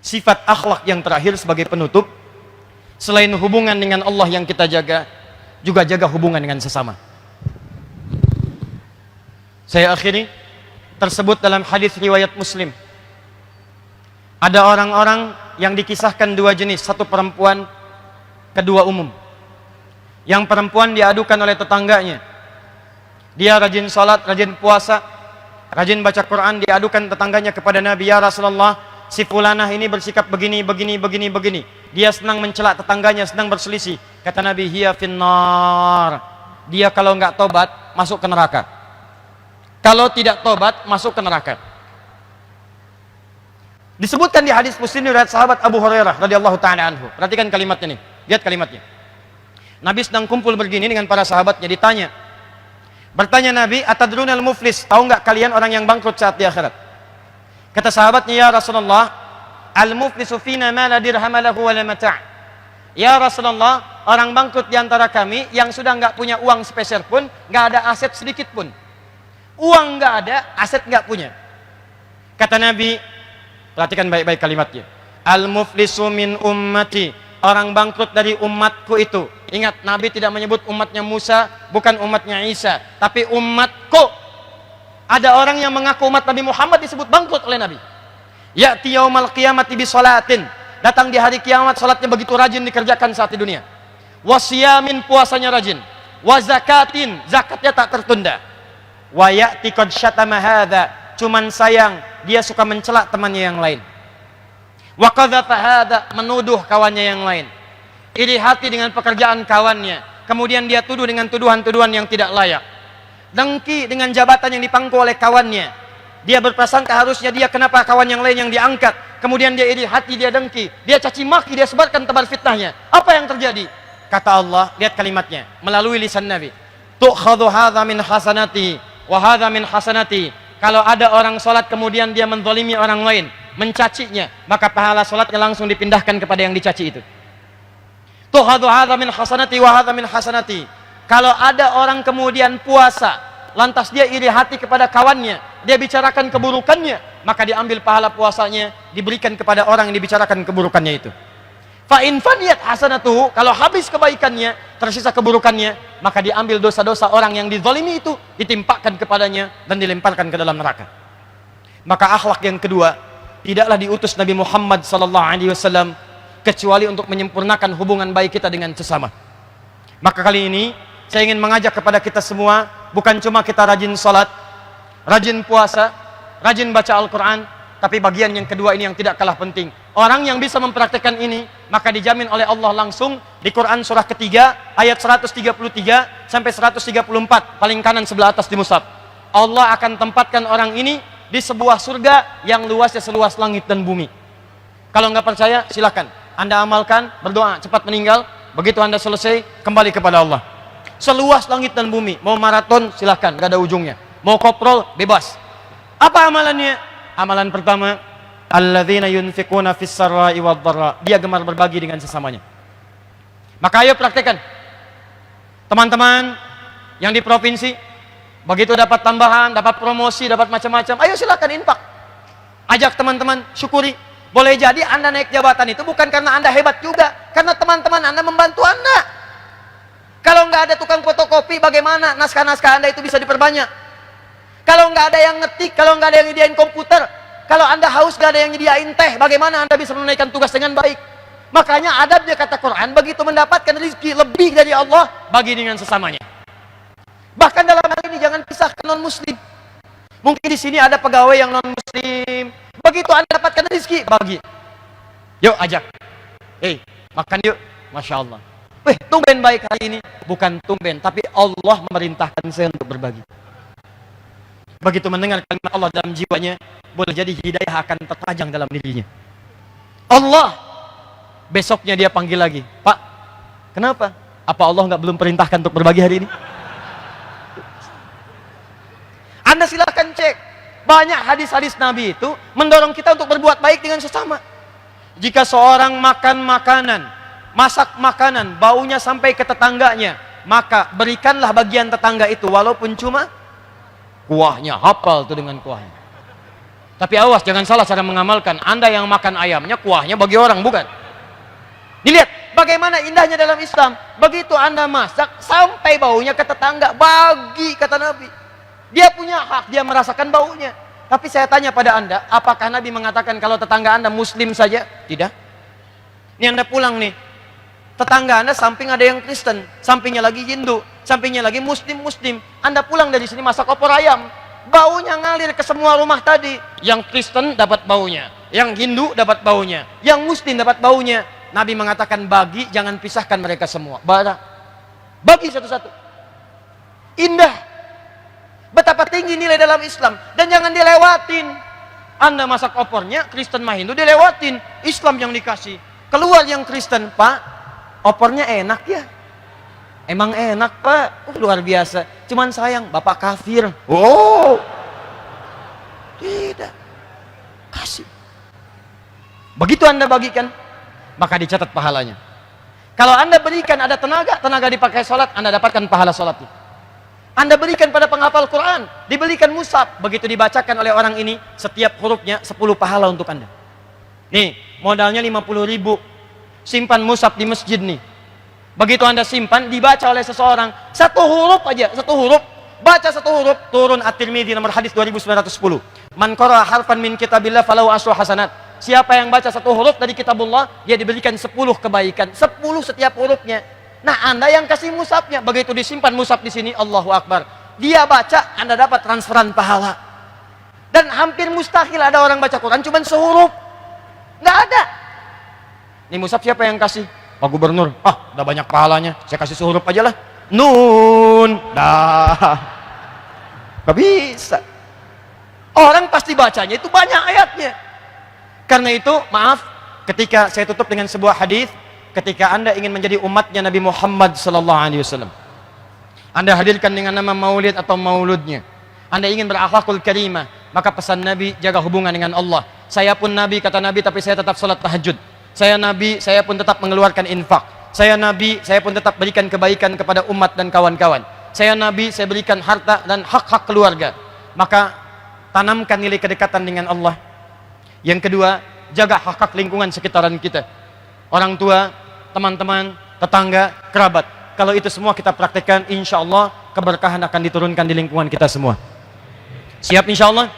Sifat akhlak yang terakhir sebagai penutup, selain hubungan dengan Allah yang kita jaga, juga jaga hubungan dengan sesama. Saya akhiri, tersebut dalam hadis riwayat Muslim. Ada orang-orang yang dikisahkan dua jenis, satu perempuan, kedua umum. Yang perempuan diadukan oleh tetangganya. Dia rajin salat, rajin puasa, rajin baca Quran, diadukan tetangganya kepada Nabi, ya Rasulullah, si fulanah ini bersikap begini. Dia senang mencela tetangganya, senang berselisih. Kata Nabi, hiya finnar. Dia kalau nggak tobat, masuk ke neraka. Kalau tidak tobat, masuk ke neraka. Disebutkan di hadis Muslim riwayat sahabat Abu Hurairah radhiyallahu taala anhu. Perhatikan kalimatnya nih. Lihat kalimatnya. Nabi sedang kumpul begini dengan para sahabatnya, ditanya. Bertanya Nabi, atadrunal muflis? Tahu nggak kalian orang yang bangkrut saat di akhirat? Kata sahabatnya, ya Rasulullah, al-muflisu fina ma la dirham lahu wa la mata'. Ya Rasulullah, orang bangkrut di antara kami yang sudah nggak punya uang sepeser pun, nggak ada aset sedikit pun. Uang nggak ada, aset nggak punya. Kata Nabi, perhatikan baik-baik kalimatnya. Al-muflisu min ummati. Orang bangkrut dari umatku itu. Ingat, Nabi tidak menyebut umatnya Musa, bukan umatnya Isa, tapi umatku. Ada orang yang mengaku umat Nabi Muhammad disebut bangkrut oleh Nabi. Ya'ti yaumal qiyamati bi sholatin. Datang di hari kiamat, salatnya begitu rajin dikerjakan saat di dunia. Wasiyamin, puasanya rajin. Wa zakatin, zakatnya tak tertunda. Wa ya'ti qad syatama hadza. Cuman sayang, dia suka mencela temannya yang lain. Wa qadhafa hadza, menuduh kawannya yang lain. Iri hati dengan pekerjaan kawannya, kemudian dia tuduh dengan tuduhan-tuduhan yang tidak layak. Dengki dengan jabatan yang dipangku oleh kawannya. Dia berprasangka harusnya dia, kenapa kawan yang lain yang diangkat. Kemudian dia iri hati, dia dengki, dia caci maki, dia sebarkan tebar fitnahnya. Apa yang terjadi? Kata Allah, lihat kalimatnya melalui lisan Nabi. Tu'khadhu hadza min hasanati wa hadza min hasanati. Kalau ada orang salat kemudian dia menzalimi orang lain, mencacinya, maka pahala salatnya langsung dipindahkan kepada yang dicaci itu. Tu'khadhu hadza min hasanati wa hadza min hasanati. Kalau ada orang kemudian puasa, lantas dia iri hati kepada kawannya, dia bicarakan keburukannya, maka diambil pahala puasanya, diberikan kepada orang yang dibicarakan keburukannya itu. Fa in faniyat hasanatuhu, kalau habis kebaikannya, tersisa keburukannya, maka diambil dosa-dosa orang yang dizalimi itu, ditimpakan kepadanya dan dilemparkan ke dalam neraka. Maka akhlak yang kedua, tidaklah diutus Nabi Muhammad SAW kecuali untuk menyempurnakan hubungan baik kita dengan sesama. Maka kali ini saya ingin mengajak kepada kita semua, bukan cuma kita rajin salat, rajin puasa, rajin baca Al-Quran, tapi bagian yang kedua ini yang tidak kalah penting. Orang yang bisa mempraktekkan ini, maka dijamin oleh Allah langsung di Quran surah ketiga, ayat 133 sampai 134, paling kanan sebelah atas di mushaf. Allah akan tempatkan orang ini di sebuah surga yang luasnya seluas langit dan bumi. Kalau nggak percaya, silakan. Anda amalkan, berdoa, cepat meninggal. Begitu Anda selesai, kembali kepada Allah. Seluas langit dan bumi. Mau maraton, silakan, nggak ada ujungnya. Mau koprol, bebas. Apa amalannya? Amalan pertama, alladzina yunfiquna fis sarra'i wad dharra. Dia gemar berbagi dengan sesamanya. Maka ayo praktekkan. Teman-teman yang di provinsi, begitu dapat tambahan, dapat promosi, dapat macam-macam, ayo silakan infak. Ajak teman-teman, syukuri. Boleh jadi Anda naik jabatan itu bukan karena Anda hebat juga, karena teman-teman Anda membantu Anda. Kalau nggak ada tukang fotokopi, bagaimana naskah-naskah Anda itu bisa diperbanyak? Kalau nggak ada yang ngetik, kalau nggak ada yang nyediain komputer, kalau Anda haus nggak ada yang nyediain teh, bagaimana Anda bisa menunaikan tugas dengan baik? Makanya adabnya kata Quran, begitu mendapatkan rezeki lebih dari Allah, bagi dengan sesamanya. Bahkan dalam hal ini jangan pisahkan non-muslim. Mungkin di sini ada pegawai yang non-muslim. Begitu Anda dapatkan rezeki, bagi. Yuk ajak. Makan yuk. Masya Allah. Tumben baik hari ini. Bukan tumben, tapi Allah memerintahkan saya untuk berbagi. Begitu mendengar kalimat Allah dalam jiwanya, boleh jadi hidayah akan terpajang dalam dirinya. Allah, besoknya dia panggil lagi. Pak, kenapa? Apa Allah belum perintahkan untuk berbagi hari ini? Anda silakan cek. Banyak hadis-hadis Nabi itu mendorong kita untuk berbuat baik dengan sesama. Jika seorang makan makanan, masak makanan, baunya sampai ke tetangganya, maka berikanlah bagian tetangga itu, walaupun cuma kuahnya, hafal tuh dengan kuahnya. Tapi awas, jangan salah cara mengamalkan. Anda yang makan ayamnya, kuahnya bagi orang, bukan. Dilihat bagaimana indahnya dalam Islam. Begitu Anda masak, sampai baunya ke tetangga, bagi, kata Nabi. Dia punya hak, dia merasakan baunya. Tapi saya tanya pada Anda, apakah Nabi mengatakan kalau tetangga Anda Muslim saja? Tidak. Ini Anda pulang nih, tetangga Anda samping ada yang Kristen, sampingnya lagi Hindu, sampingnya lagi Muslim. Anda pulang dari sini masak opor ayam, baunya ngalir ke semua rumah tadi. Yang Kristen dapat baunya, yang Hindu dapat baunya, yang Muslim dapat baunya. Nabi mengatakan bagi, jangan pisahkan mereka semua. Bagi satu-satu. Indah. Betapa tinggi nilai dalam Islam. Dan jangan dilewatin. Anda masak opornya, Kristen mah Hindu dilewatin. Islam yang dikasih. Keluar yang Kristen, Pak, opornya enak ya? Emang enak, Pak? Luar biasa. Cuman sayang, Bapak kafir. Oh, tidak. Kasih. Begitu Anda bagikan, maka dicatat pahalanya. Kalau Anda berikan ada tenaga dipakai sholat, Anda dapatkan pahala sholatnya. Anda berikan pada penghafal Quran, diberikan mushaf, begitu dibacakan oleh orang ini, setiap hurufnya 10 pahala untuk Anda. Nih, modalnya 50.000. Simpan mushaf di masjid nih. Begitu Anda simpan, dibaca oleh seseorang, satu huruf aja, satu huruf, baca satu huruf, turun At-Tirmidzi nomor hadis 2910. Man qara'a harfan min kitabillah falahu asyru hasanat. Siapa yang baca satu huruf dari kitabullah, dia diberikan 10 kebaikan, 10 setiap hurufnya. Nah, Anda yang kasih mushafnya, begitu disimpan mushaf di sini, Allahu Akbar. Dia baca, Anda dapat transferan pahala. Dan hampir mustahil ada orang baca Quran cuma sehuruf. Nggak ada. Ini mushaf siapa yang kasih? Pak Gubernur. Ah, udah banyak pahalanya. Saya kasih sehuruf aja lah. Nun. Dah. Nggak bisa. Orang pasti bacanya itu banyak ayatnya. Karena itu, maaf, ketika saya tutup dengan sebuah hadis. Ketika Anda ingin menjadi umatnya Nabi Muhammad SAW, Anda hadirkan dengan nama maulid atau mauludnya. Anda ingin berakhlakul karimah, maka pesan Nabi, jaga hubungan dengan Allah. Saya pun Nabi, kata Nabi, tapi saya tetap sholat tahajud. Saya Nabi, saya pun tetap mengeluarkan infak. Saya Nabi, saya pun tetap berikan kebaikan kepada umat dan kawan-kawan. Saya Nabi, saya berikan harta dan hak-hak keluarga. Maka tanamkan nilai kedekatan dengan Allah. Yang kedua, jaga hak-hak lingkungan sekitaran kita. Orang tua, teman-teman, tetangga, kerabat. Kalau itu semua kita praktekkan, insya Allah keberkahan akan diturunkan di lingkungan kita semua. Siap insya Allah?